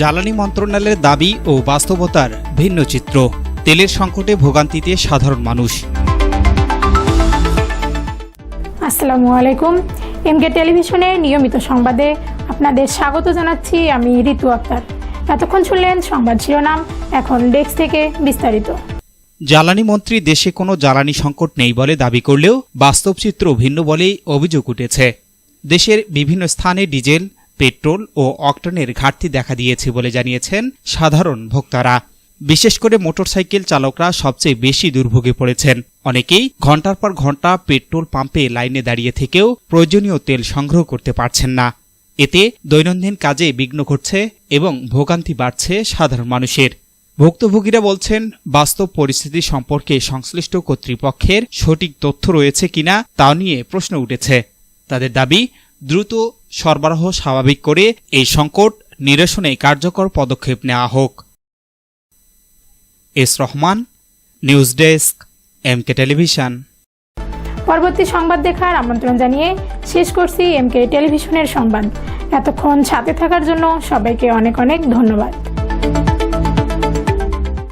জ্বালানি মন্ত্রণালয়ের দাবি ও বাস্তবতার ভিন্ন চিত্র। তেলের সংকটে ভোগান্তিতে সাধারণ মানুষ। আসসালামু আলাইকুম। এমকে টেলিভিশনের নিয়মিত সংবাদে আপনাদের স্বাগত জানাচ্ছি। আমি ঋতু আক্তার। এতক্ষণ শুনলেন সংবাদ শিরোনাম, এখন ডেস্ক থেকে বিস্তারিত। জ্বালানি মন্ত্রী দেশে কোনো জ্বালানি সংকট নেই বলে দাবি করলেও বাস্তব চিত্র ভিন্ন বলেই অভিযোগ উঠেছে। দেশের বিভিন্ন স্থানে ডিজেল, পেট্রোল ও অকটেনের ঘাটতি দেখা দিয়েছে বলে জানিয়েছেন সাধারণ ভোক্তারা। বিশেষ করে মোটরসাইকেল চালকরা সবচেয়ে বেশি দুর্ভোগে পড়েছেন। অনেকেই ঘণ্টার পর ঘণ্টা পেট্রোল পাম্পে লাইনে দাঁড়িয়ে থেকেও প্রয়োজনীয় তেল সংগ্রহ করতে পারছেন না। এতে দৈনন্দিন কাজে বিঘ্ন ঘটছে এবং ভোগান্তি বাড়ছে সাধারণ মানুষের। ভুক্তভোগীরা বলছেন, বাস্তব পরিস্থিতি সম্পর্কে সংশ্লিষ্ট কর্তৃপক্ষের সঠিক তথ্য রয়েছে কিনা তা নিয়ে প্রশ্ন উঠেছে। তাদের দাবি, দ্রুত সরবরাহ স্বাভাবিক করে এই সংকট নিরসনে কার্যকর পদক্ষেপ নেওয়া হোক। S Rahman, news desk, MK television. পরবর্তী সংবাদ দেখার আমন্ত্রণ জানিয়ে শেষ করছি এমকে টেলিভিশনের সংবাদ। এতক্ষণ সাথে থাকার জন্য সবাইকে অনেক অনেক ধন্যবাদ।